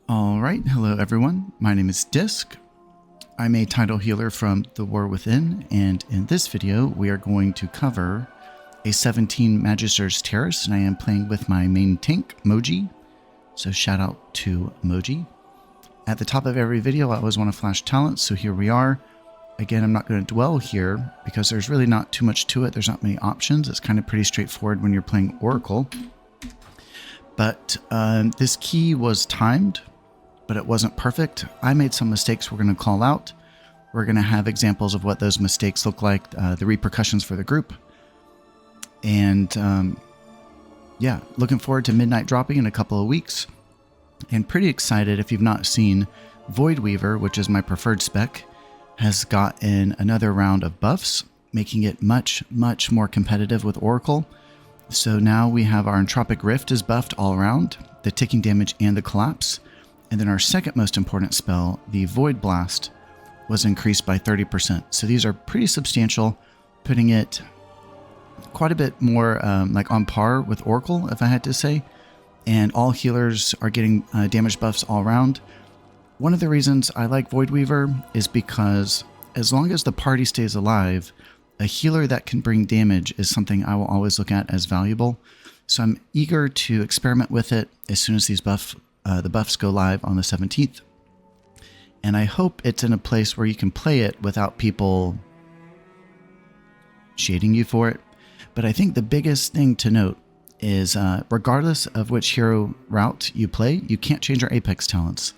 Alright, hello everyone, my name is Disc. I'm a title healer from The War Within, and in this video we are going to cover a 17 Magisters Terrace, and I am playing with my main tank, Moji. So shout out to Moji. At the top of every video I always want to flash talents, so here we are. Again, I'm not going to dwell here because there's really not too much to it, there's not many options, it's kind of pretty straightforward when you're playing Oracle. But this key was timed, but it wasn't perfect. I made some mistakes we're going to call out. We're going to have examples of what those mistakes look like, the repercussions for the group. And yeah, looking forward to Midnight dropping in a couple of weeks. And pretty excited, if you've not seen, Voidweaver, which is my preferred spec, has gotten another round of buffs, making it much, much more competitive with Oracle. So now we have our Entropic Rift is buffed all around, the ticking damage and the collapse. And then our second most important spell, the Void Blast, was increased by 30%. So these are pretty substantial, putting it quite a bit more like on par with Oracle, if I had to say. And all healers are getting damage buffs all around. One of the reasons I like Voidweaver is because as long as the party stays alive, a healer that can bring damage is something I will always look at as valuable. So I'm eager to experiment with it as soon as these the buffs go live on the 17th. And I hope it's in a place where you can play it without people shading you for it. But I think the biggest thing to note is regardless of which hero route you play, you can't change our Apex talents.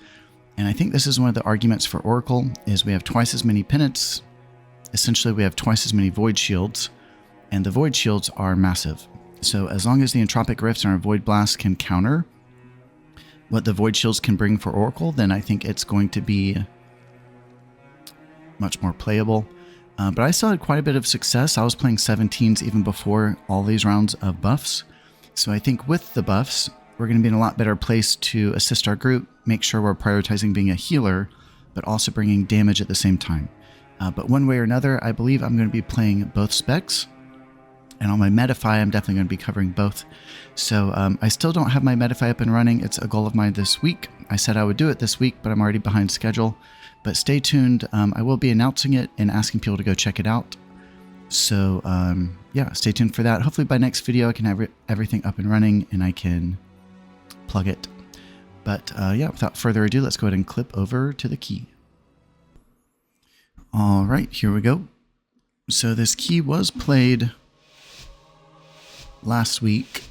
And I think this is one of the arguments for Oracle, is we have twice as many penance. Essentially, we have twice as many Void Shields, and the Void Shields are massive. So as long as the Entropic Rifts and our Void Blast can counter what the Void Shields can bring for Oracle, then I think it's going to be much more playable. But I still had quite a bit of success. I was playing 17s even before all these rounds of buffs. So I think with the buffs, we're going to be in a lot better place to assist our group, make sure we're prioritizing being a healer, but also bringing damage at the same time. But one way or another, I believe I'm going to be playing both specs. And on my Metafy, I'm definitely going to be covering both. So I still don't have my Metafy up and running. It's a goal of mine this week. I said I would do it this week, but I'm already behind schedule. But stay tuned. I will be announcing it and asking people to go check it out. So yeah, stay tuned for that. Hopefully by next video, I can have everything up and running and I can plug it. But yeah, without further ado, let's go ahead and clip over to the key. All right, here we go. So this key was played last week.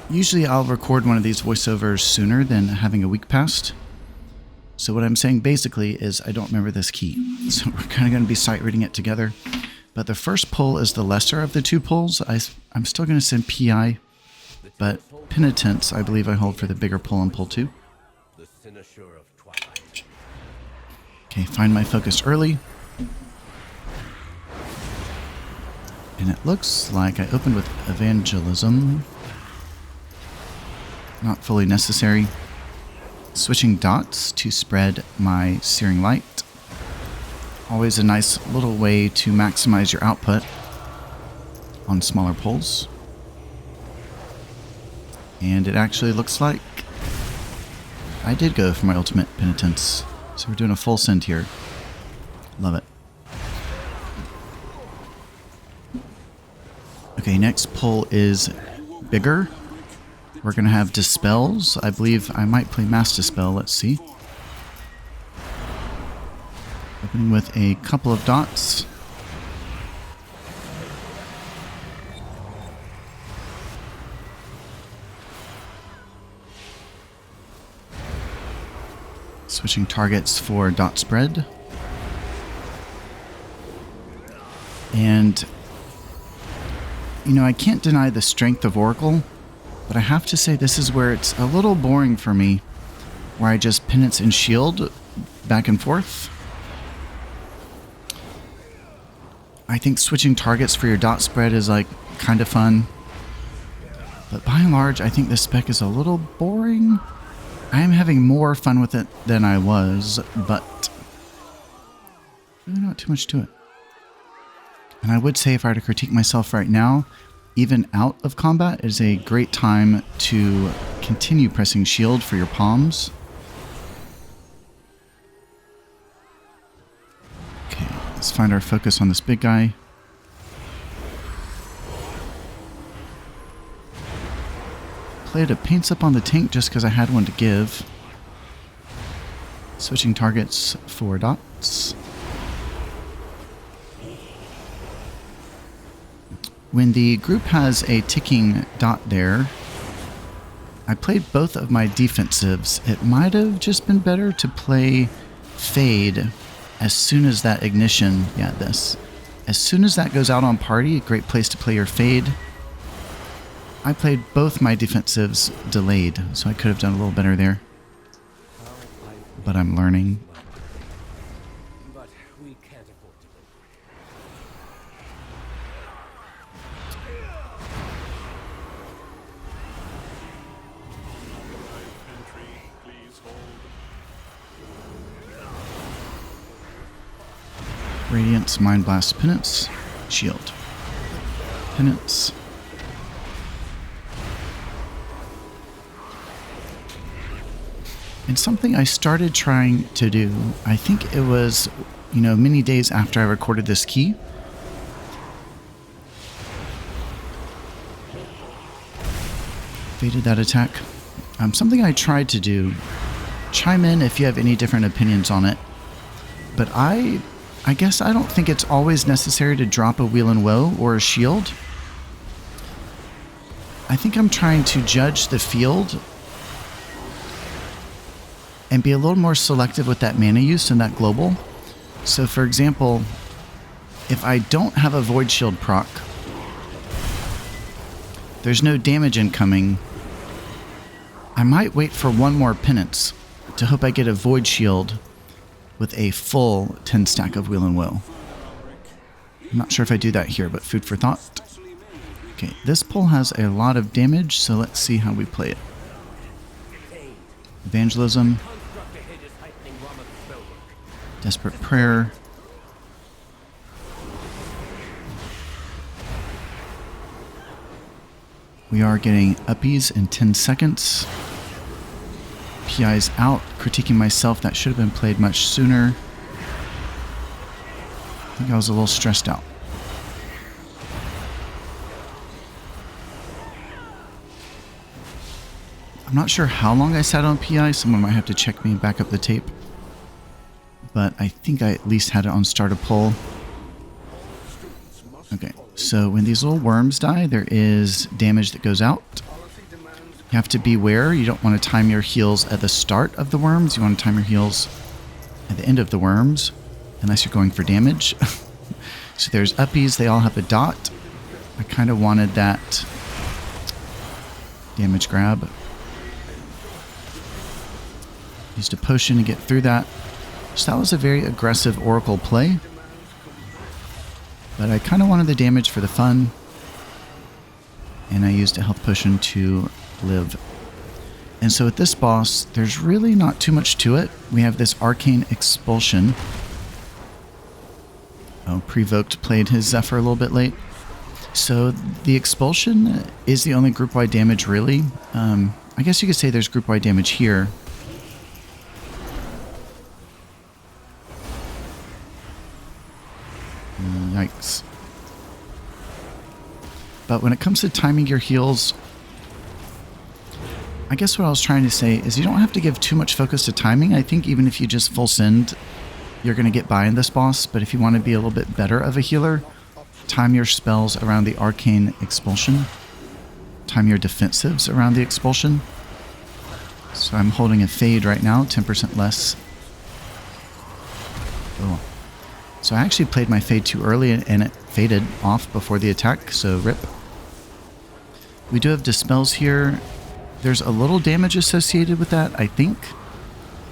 Usually I'll record one of these voiceovers sooner than having a week passed. So what I'm saying basically is I don't remember this key. So we're kind of going to be sight reading it together. But the first pull is the lesser of the two pulls. I'm still going to send PI, but Penitence I believe I hold for the bigger pull on pull 2. Okay, find my focus early. And it looks like I opened with Evangelism. Not fully necessary. Switching dots to spread my Searing Light. Always a nice little way to maximize your output on smaller pulls. And it actually looks like I did go for my ultimate Penitence. So we're doing a full send here. Love it. Okay, next pull is bigger. We're going to have Dispels. I believe I might play Mass Dispel. Let's see. Opening with a couple of dots. Switching targets for dot spread. And you know, I can't deny the strength of Oracle, but I have to say this is where it's a little boring for me, where I just penance and shield back and forth. I think switching targets for your dot spread is like kind of fun, but by and large I think this spec is a little boring. I am having more fun with it than I was, but really not too much to it. And I would say if I were to critique myself right now, even out of combat is a great time to continue pressing shield for your palms. Okay, let's find our focus on this big guy. Played a paints up on the tank just because I had one to give. Switching targets for dots. When the group has a ticking dot there, I played both of my defensives. It might have just been better to play Fade as soon as that ignition, as soon as that goes out on party, a great place to play your Fade. I played both my defensives delayed, so I could have done a little better there. But I'm learning. But we can't afford to go. Radiance, Mind Blast, Penance, Shield. Penance. And something I started trying to do, I think it was, many days after I recorded this key. Faded that attack. Something I tried to do, chime in if you have any different opinions on it. But I guess I don't think it's always necessary to drop a Wheel and Woe or a shield. I think I'm trying to judge the field and be a little more selective with that mana use and that global. So for example, if I don't have a Void Shield proc, there's no damage incoming, I might wait for one more Penance to hope I get a Void Shield with a full 10 stack of Wheel and Woe. I'm not sure if I do that here, but food for thought. Okay, this pull has a lot of damage, so let's see how we play it. Evangelism. Desperate Prayer. We are getting uppies in 10 seconds. PI's out. Critiquing myself, that should have been played much sooner. I think I was a little stressed out. I'm not sure how long I sat on PI. Someone might have to check me and back up the tape. But I think I at least had it on start a pull. Okay, so when these little worms die, there is damage that goes out. You have to beware. You don't want to time your heals at the start of the worms. You want to time your heals at the end of the worms, unless you're going for damage. So there's uppies. They all have a dot. I kind of wanted that damage grab. Used a potion to get through that. So that was a very aggressive Oracle play. But I kind of wanted the damage for the fun. And I used a health potion to live. And so with this boss, there's really not too much to it. We have this Arcane Expulsion. Oh, Prevoked played his Zephyr a little bit late. So the Expulsion is the only group-wide damage, really. I guess you could say there's group-wide damage here. Yikes. But when it comes to timing your heals, I guess what I was trying to say is you don't have to give too much focus to timing. I think even if you just full send, you're going to get by in this boss. But if you want to be a little bit better of a healer, time your spells around the Arcane Expulsion. Time your defensives around the Expulsion. So I'm holding a Fade right now, 10% less. Oh. So I actually played my Fade too early and it faded off before the attack, so rip. We do have Dispels here. There's a little damage associated with that, I think,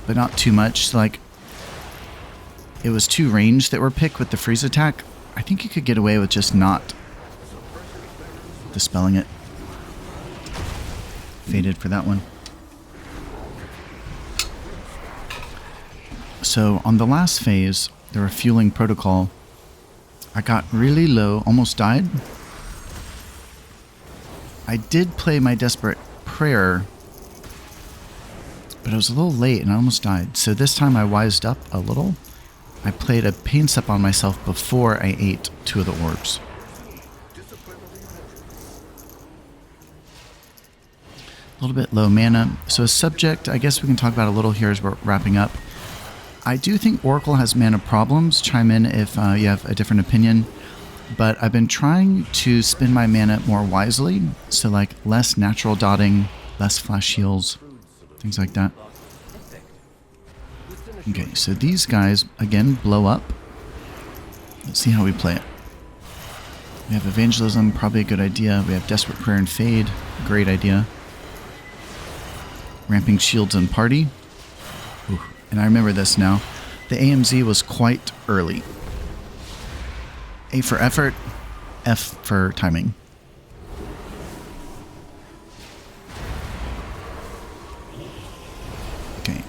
but not too much. Like, it was 2 range that were picked with the freeze attack. I think you could get away with just not dispelling it. Faded for that one. So on the last phase, the refueling protocol, I got really low, almost died. I did play my Desperate Prayer, but I was a little late and I almost died. So this time I wised up a little. I played a Pain Sup on myself before I ate 2 of the orbs. A little bit low mana. So a subject, I guess we can talk about a little here as we're wrapping up. I do think Oracle has mana problems. Chime in if you have a different opinion. But I've been trying to spend my mana more wisely. So like less natural dotting, less flash heals, things like that. Okay, so these guys, again, blow up. Let's see how we play it. We have Evangelism, probably a good idea. We have Desperate Prayer and Fade, great idea. Ramping Shields and Party. Ooh, and I remember this now. The AMZ was quite early. A for effort, F for timing. Okay.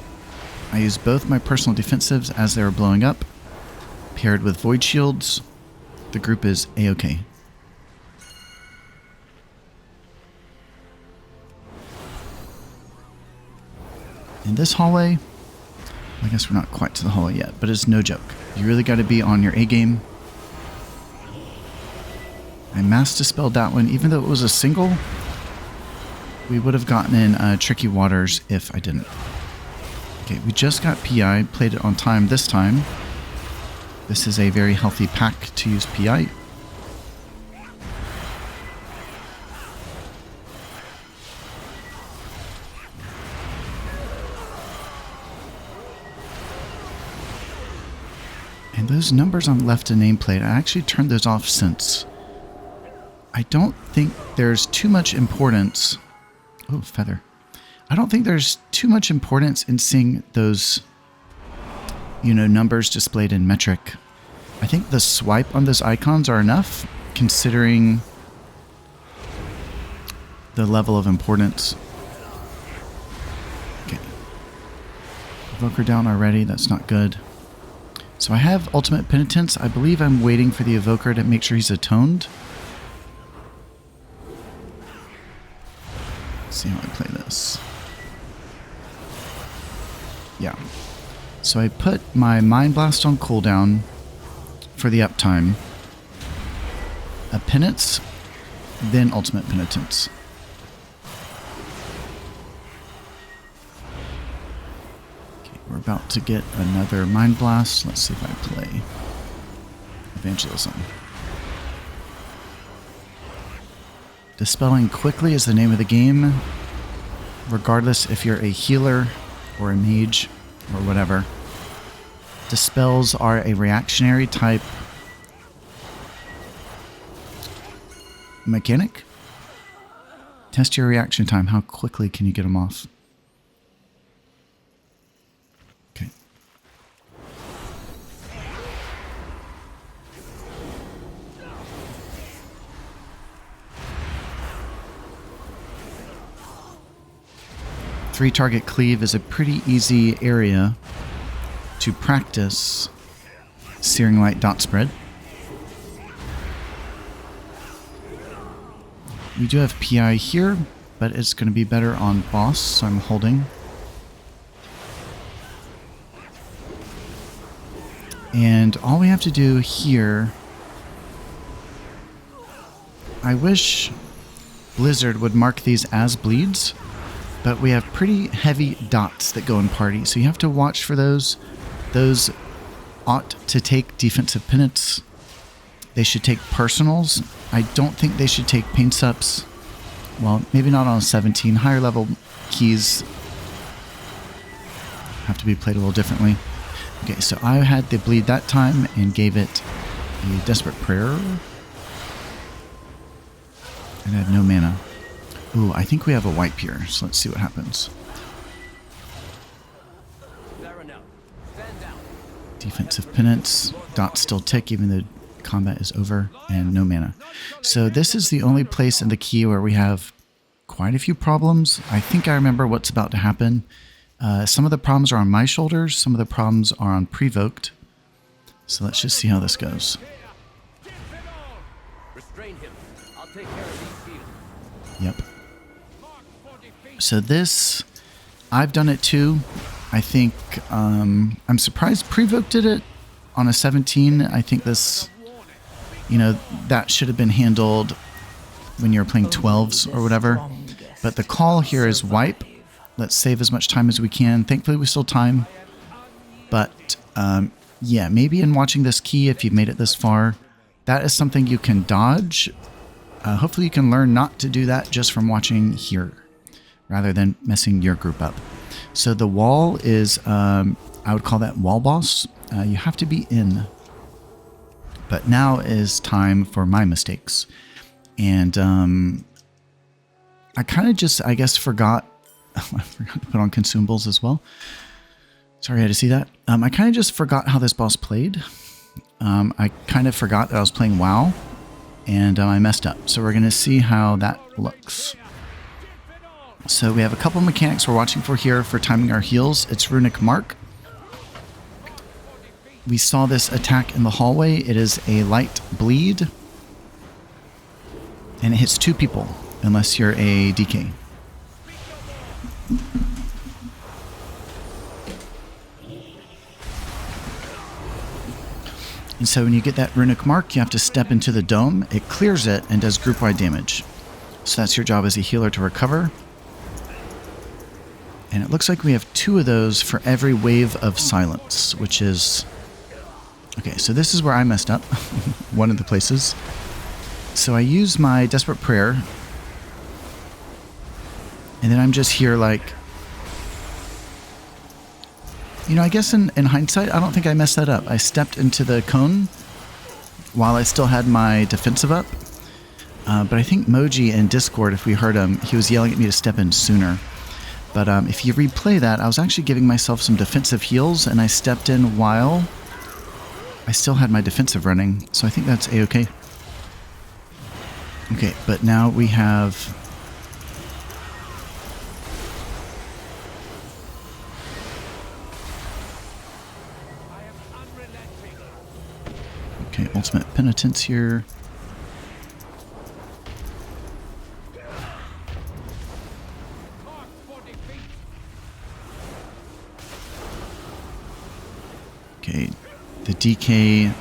I used both my personal defensives as they were blowing up, paired with Void Shields. The group is A-OK. In this hallway, I guess we're not quite to the hallway yet, but it's no joke. You really got to be on your A-game. I mass dispelled that one, even though it was a single. We would have gotten in tricky waters if I didn't. Okay, we just got PI, played it on time this time. This is a very healthy pack to use PI. And those numbers on left in nameplate, I actually turned those off since. I don't think there's too much importance. Oh, feather. I don't think there's too much importance in seeing those, you know, numbers displayed in metric. I think the swipe on those icons are enough, considering the level of importance. Okay. Evoker down already. That's not good. So I have Ultimate Penitence. I believe I'm waiting for the Evoker to make sure he's atoned. Let's see how I play this. Yeah. So I put my Mind Blast on cooldown for the uptime. A Penance, then Ultimate Penitence. We're about to get another Mind Blast. Let's see if I play Evangelism. Dispelling quickly is the name of the game, regardless if you're a healer or a mage or whatever. Dispels are a reactionary type mechanic. Test your reaction time. How quickly can you get them off? Okay. Three target cleave is a pretty easy area to practice Searing Light dot spread. We do have PI here, but it's going to be better on boss, so I'm holding. And all we have to do here... I wish Blizzard would mark these as bleeds, but we have pretty heavy dots that go in party, so you have to watch for those. Those ought to take defensive penance. They should take personals. I don't think they should take pain sups. Well, maybe not on 17. Higher level keys have to be played a little differently. Okay, so I had the bleed that time and gave it a Desperate Prayer. And I had no mana. Ooh, I think we have a wipe here, so let's see what happens. Defensive penance. Dots still tick even though combat is over, and no mana. So this is the only place in the key where we have quite a few problems. I think I remember what's about to happen. Some of the problems are on my shoulders, some of the problems are on Prevoked. So let's just see how this goes. Restrain him. I'll take care of these fields. Yep. So this, I've done it too. I think, I'm surprised Prevoke did it on a 17. I think this, you know, that should have been handled when you're playing 12s or whatever. But the call here is wipe. Let's save as much time as we can. Thankfully, we still time. But, yeah, maybe in watching this key, if you've made it this far, that is something you can dodge. Hopefully you can learn not to do that just from watching here, rather than messing your group up. So the wall is, I would call that wall boss. You have to be in. But now is time for my mistakes. And I kind of just, I guess, forgot. I forgot to put on consumables as well. Sorry I had to see that. I kind of just forgot how this boss played. I kind of forgot that I was playing WoW. And I messed up. So we're going to see how that looks. So we have a couple mechanics we're watching for here for timing our heals. It's Runic Mark. We saw this attack in the hallway. It is a light bleed. And it hits 2 people, unless you're a DK. And so when you get that Runic Mark, you have to step into the dome. It clears it and does group-wide damage. So that's your job as a healer to recover. And it looks like we have 2 of those for every wave of silence, which is... Okay, so this is where I messed up. One of the places. So I use my Desperate Prayer. And then I'm just here like... You know, I guess in hindsight, I don't think I messed that up. I stepped into the cone while I still had my defensive up. But I think Moji in Discord, if we heard him, he was yelling at me to step in sooner. But if you replay that, I was actually giving myself some defensive heals, and I stepped in while I still had my defensive running. So I think that's A-okay. Okay, but now we have... Okay, Ultimate Penitence here. Okay, the DK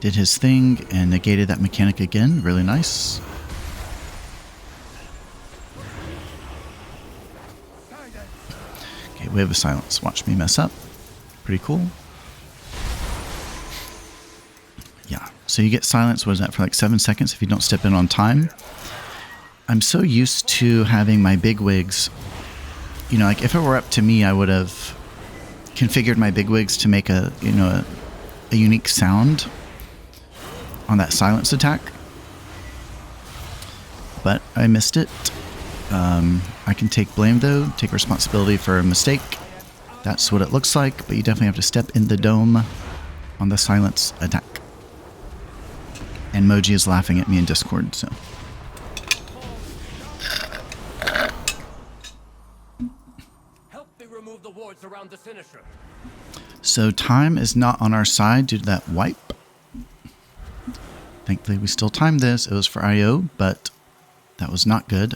did his thing and negated that mechanic again. Really nice. Okay, Wave of Silence. Watch me mess up. Pretty cool. Yeah, so you get silence, what is that, for like 7 seconds if you don't step in on time. I'm so used to having my bigwigs, you know, like if it were up to me, I would have configured my bigwigs to make a, you know, a unique sound on that silence attack. But I missed it. I can take blame though, take responsibility for a mistake. That's what it looks like, but you definitely have to step in the dome on the silence attack. And Moji is laughing at me in Discord, so. Help me remove the wards around the Sinister. So time is not on our side due to that wipe. Thankfully we still timed this. It was for IO, but that was not good.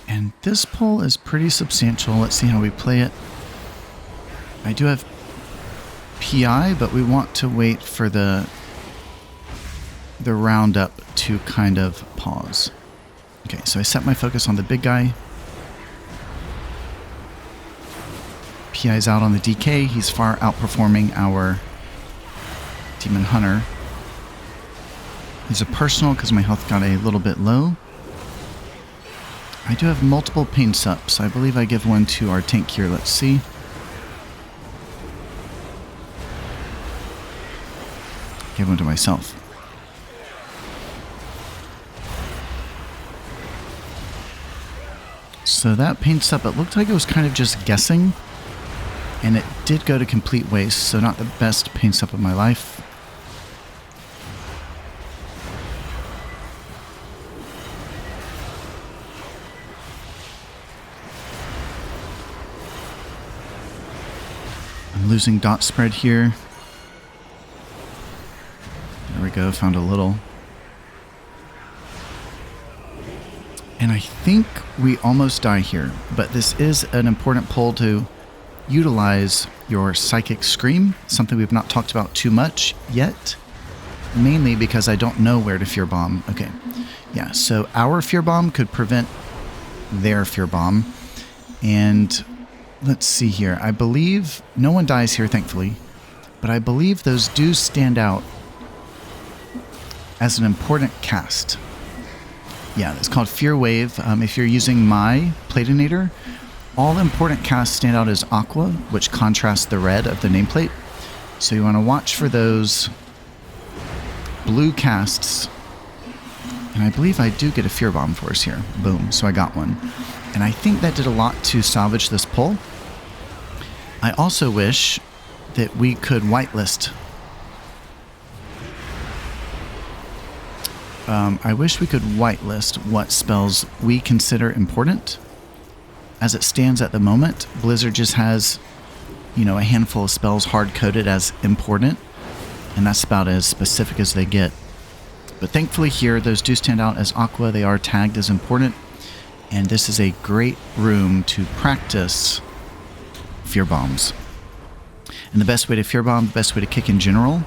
And this pull is pretty substantial. Let's see how we play it. I do have PI, but we want to wait for the roundup to kind of pause. Okay, so I set my focus on the big guy. PI's out on the DK. He's far outperforming our Demon Hunter. He's a personal because my health got a little bit low. I do have multiple pain sups. I believe I give one to our tank here. Let's see. Give one to myself. So that pain sup, it looked like it was kind of just guessing. And it did go to complete waste, so not the best pain sup of my life. I'm losing dot spread here. There we go, found a little. And I think we almost die here, but this is an important pull to utilize your Psychic Scream, something we've not talked about too much yet, mainly because I don't know where to Fear Bomb. Okay, yeah, so our Fear Bomb could prevent their Fear Bomb, and let's see here. I believe no one dies here, thankfully, but I believe those do stand out as an important cast. Yeah, it's called Fear Wave. If you're using my Platinator, all important casts stand out as aqua, which contrasts the red of the nameplate. So you want to watch for those blue casts. And I believe I do get a Fear Bomb for us here. Boom, so I got one. And I think that did a lot to salvage this pull. I also wish that we could whitelist. I wish we could whitelist what spells we consider important. As it stands at the moment, Blizzard just has, you know, a handful of spells hard-coded as important, and that's about as specific as they get. But thankfully here, those do stand out as aqua. They are tagged as important, and this is a great room to practice Fear Bombs. And the best way to Fear Bomb, the best way to kick in general,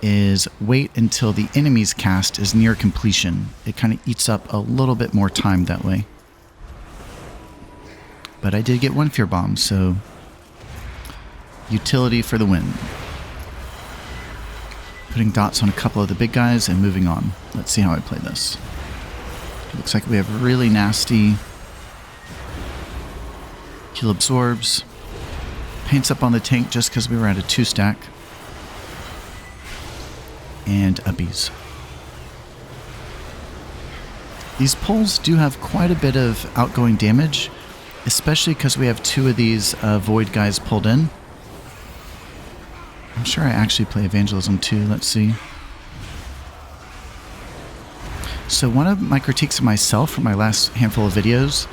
is wait until the enemy's cast is near completion. It kind of eats up a little bit more time that way. But I did get one Fear Bomb, so utility for the win. Putting dots on a couple of the big guys and moving on. Let's see how I play this. It looks like we have really nasty Heal Absorbs. Paints up on the tank just because we were at a 2-stack. And uppies. These pulls do have quite a bit of outgoing damage, especially because we have 2 of these void guys pulled in. I'm sure I actually play Evangelism too. Let's see. So one of my critiques of myself from my last handful of videos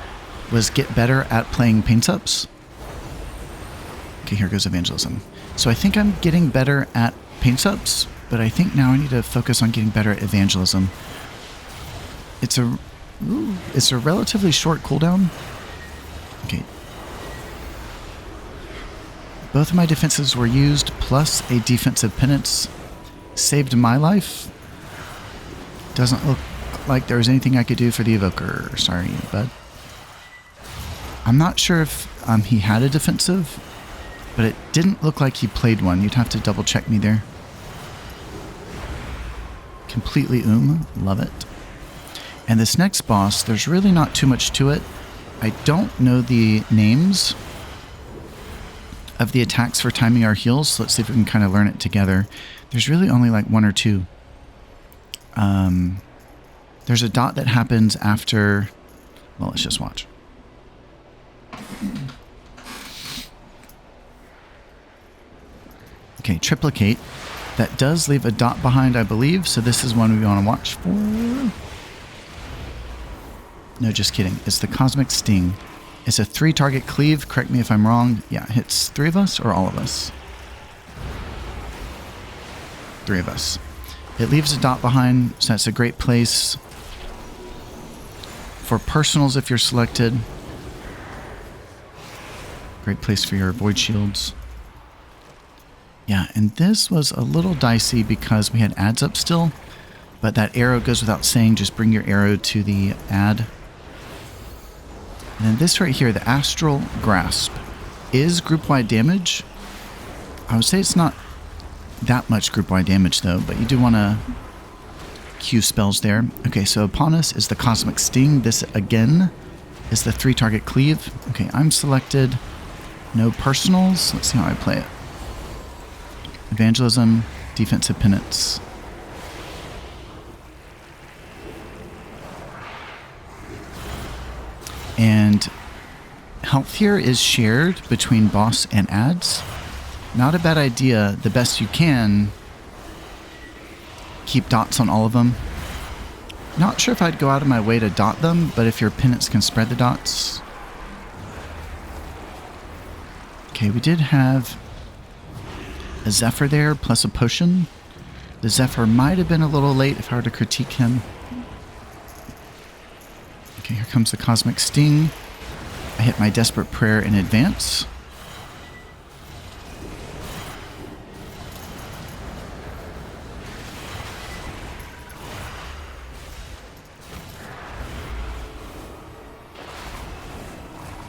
was get better at playing paint-ups. Okay, here goes Evangelism. So I think I'm getting better at paint-ups, but I think now I need to focus on getting better at Evangelism. It's a relatively short cooldown. Okay. Both of my defenses were used, plus a defensive penance. Saved my life. Doesn't look like there was anything I could do for the Evoker. Sorry, bud. I'm not sure if he had a defensive, but it didn't look like he played one. You'd have to double check me there. Completely love it. And this next boss, there's really not too much to it. I don't know the names of the attacks for timing our heals, so let's see if we can kind of learn it together. There's really only like 1 or 2. There's a dot that happens after... Well, let's just watch. Okay, triplicate. That does leave a dot behind, I believe, so this is one we want to watch for. No, just kidding. It's the Cosmic Sting. It's a 3-target cleave. Correct me if I'm wrong. Yeah, it hits 3 of us or all of us? 3 of us. It leaves a dot behind, so that's a great place for personals if you're selected. Great place for your void shields. Yeah, and this was a little dicey because we had adds up still, but that arrow goes without saying, just bring your arrow to the add. And then this right here, the Astral Grasp, is group-wide damage. I would say it's not that much group-wide damage though, but you do want to queue spells there. Okay, so upon us is the Cosmic Sting. This again is the 3-target cleave. Okay, I'm selected. No personals. Let's see how I play it. Evangelism, defensive penance. And health here is shared between boss and adds. Not a bad idea. The best you can. Keep dots on all of them. Not sure if I'd go out of my way to dot them, but if your penance can spread the dots. Okay, we did have a Zephyr there, plus a potion. The Zephyr might have been a little late if I were to critique him. Okay, here comes the Cosmic Sting. I hit my Desperate Prayer in advance.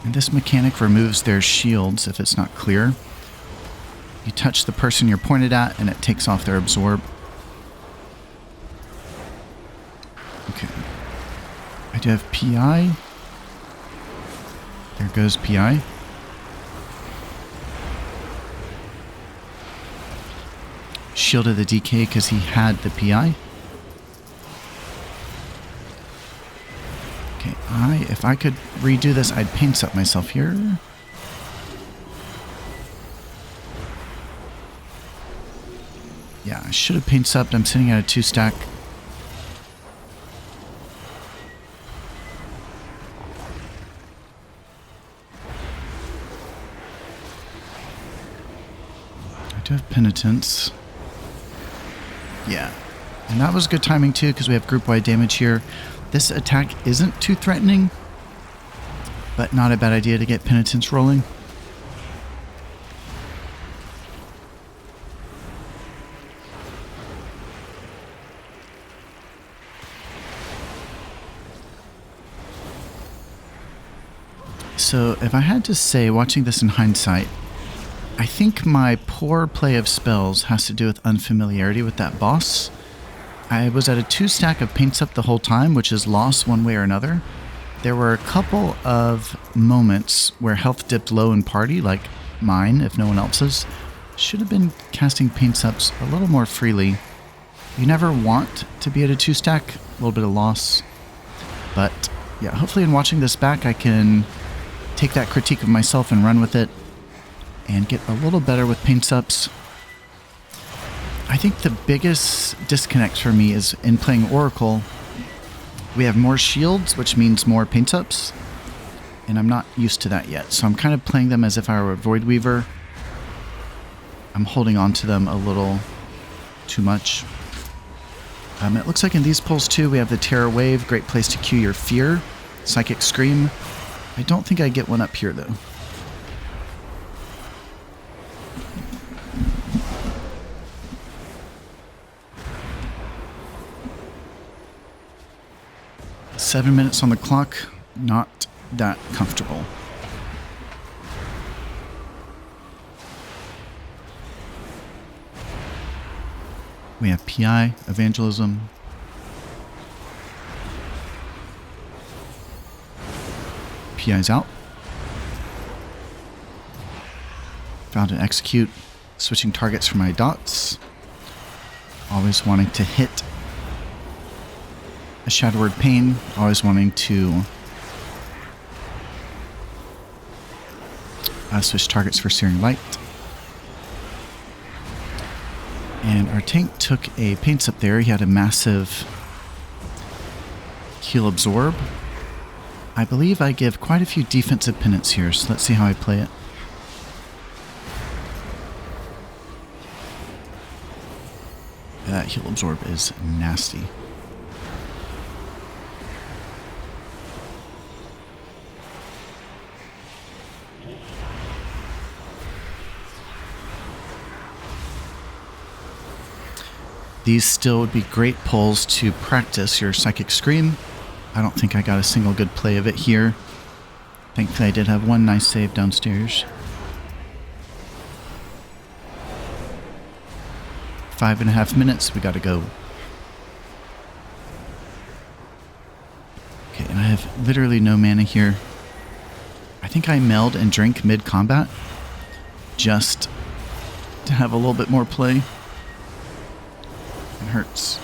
And this mechanic removes their shields if it's not clear. You touch the person you're pointed at and it takes off their absorb. Okay. I do have PI. There goes PI. Shielded the DK because he had the PI. Okay, if I could redo this, I'd paint up myself here. Yeah, I should have paint supped. I'm sitting at a 2-stack. I do have penitence. Yeah. And that was good timing too, because we have group-wide damage here. This attack isn't too threatening, but not a bad idea to get penitence rolling. So if I had to say, watching this in hindsight, I think my poor play of spells has to do with unfamiliarity with that boss. I was at a 2-stack of paints up the whole time, which is lost one way or another. There were a couple of moments where health dipped low in party, like mine, if no one else's. Should have been casting paints ups a little more freely. You never want to be at a 2-stack, a little bit of loss. But yeah, hopefully in watching this back, I can take that critique of myself and run with it and get a little better with paints ups. I think the biggest disconnect for me is in playing Oracle, we have more shields, which means more paints ups, and I'm not used to that yet. So I'm kind of playing them as if I were a Voidweaver. I'm holding on to them a little too much. It looks like in these pulls too, we have the Terror Wave, great place to cue your fear. Psychic Scream. I don't think I get one up here though. Seven minutes on the clock, not that comfortable. We have PI, Evangelism. PI's out. Found an execute, switching targets for my dots. Always wanting to hit a Shadow Word Pain, always wanting to switch targets for Searing Light. And our tank took a paints up there. He had a massive heal absorb. I believe I give quite a few defensive penance here, so let's see how I play it. That heal absorb is nasty. These still would be great pulls to practice your Psychic Scream. I don't think I got a single good play of it here. Thankfully I did have one nice save downstairs. 5.5 minutes, we gotta go. Okay, and I have literally no mana here. I think I meld and drink mid-combat just to have a little bit more play. It hurts.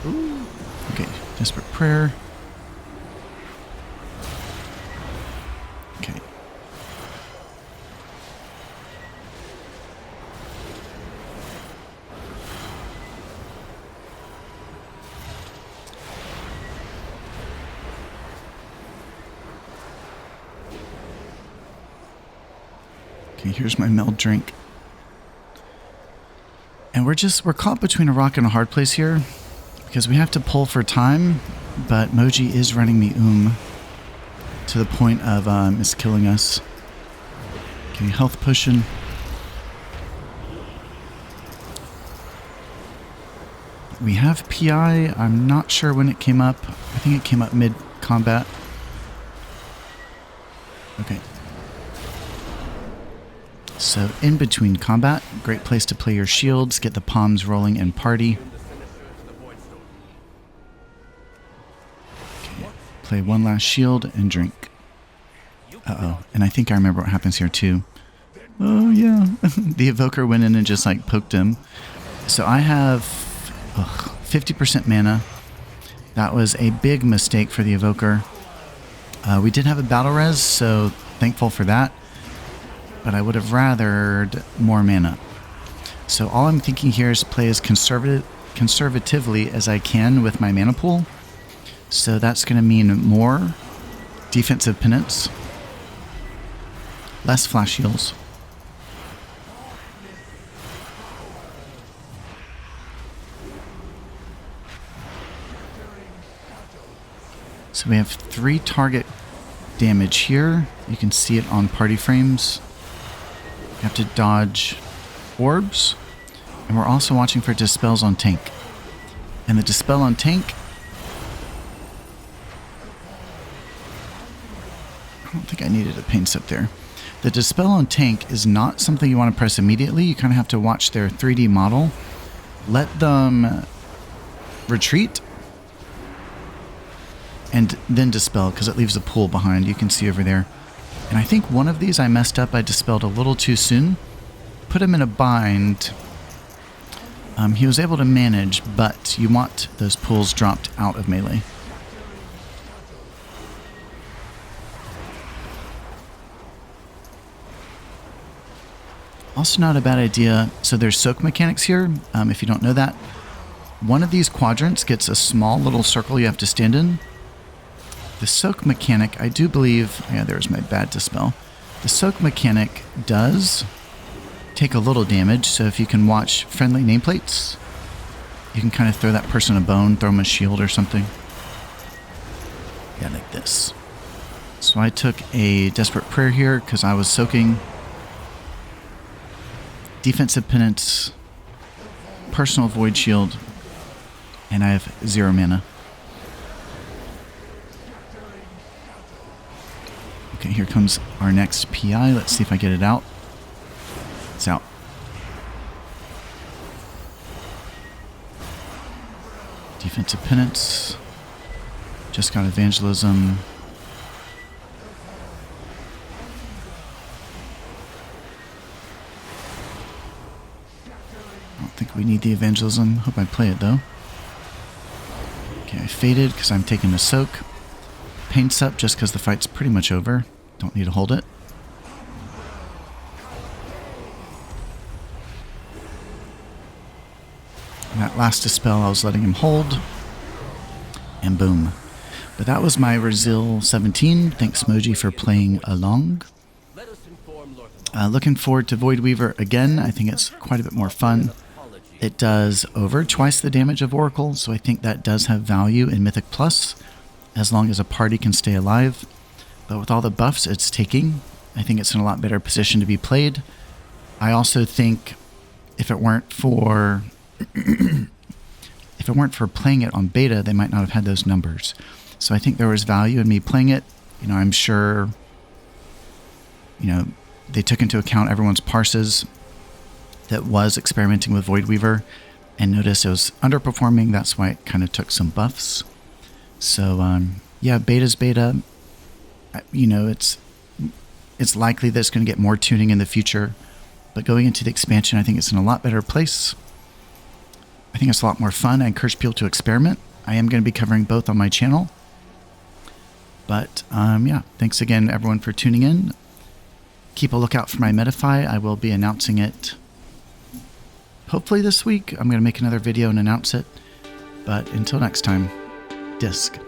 Ooh. Okay, Desperate Prayer. Okay. Okay, here's my meld drink. And we're caught between a rock and a hard place here because we have to pull for time, but Moji is running me to the point of is killing us. Okay, health potion. We have PI. I'm not sure when it came up. I think it came up mid-combat. Okay. So in between combat, great place to play your shields, get the palms rolling and party. Okay, play one last shield and drink. Uh-oh, and I think I remember what happens here too. Oh yeah, the evoker went in and just like poked him. So I have 50% mana. That was a big mistake for the evoker. We did have a battle res, so thankful for that. But I would have rathered more mana. So all I'm thinking here is play as conservatively as I can with my mana pool. So that's going to mean more defensive penance, less flash heals. So we have 3 target damage here. You can see it on party frames. You have to dodge orbs. And we're also watching for dispels on tank. And the dispel on tank, I don't think I needed a paint step there. The dispel on tank is not something you want to press immediately. You kind of have to watch their 3D model. Let them retreat. And then dispel, because it leaves a pool behind. You can see over there. And I think one of these I messed up. I dispelled a little too soon. Put him in a bind. He was able to manage, but you want those pools dropped out of melee. Also not a bad idea. So there's soak mechanics here, if you don't know that. One of these quadrants gets a small little circle you have to stand in. The soak mechanic, I do believe, yeah, there's my bad dispel. The soak mechanic does take a little damage, so if you can watch friendly nameplates, you can kind of throw that person a bone, throw them a shield or something. Yeah, like this. So I took a desperate prayer here because I was soaking. Defensive penance, personal void shield, and I have 0 mana. Okay, here comes our next PI. Let's see if I get it out. It's out. Defensive penance. Just got evangelism. I don't think we need the evangelism. Hope I play it though. Okay, I faded because I'm taking a soak. Paints up just because the fight's pretty much over. Don't need to hold it. And that last dispel, I was letting him hold. And boom. But that was my Resil 17. Thanks, Moji, for playing along. Looking forward to Voidweaver again. I think it's quite a bit more fun. It does over twice the damage of Oracle, so I think that does have value in Mythic Plus, as long as a party can stay alive. But with all the buffs it's taking, I think it's in a lot better position to be played. I also think if it weren't for playing it on beta, they might not have had those numbers. So I think there was value in me playing it. You know, I'm sure, you know, they took into account everyone's parses that was experimenting with Voidweaver and noticed it was underperforming. That's why it kind of took some buffs. So, yeah, beta's beta. You know, it's likely that it's going to get more tuning in the future. But going into the expansion, I think it's in a lot better place. I think it's a lot more fun. I encourage people to experiment. I am going to be covering both on my channel. But, yeah, thanks again, everyone, for tuning in. Keep a lookout for my Metafy. I will be announcing it hopefully this week. I'm going to make another video and announce it. But until next time, Disc.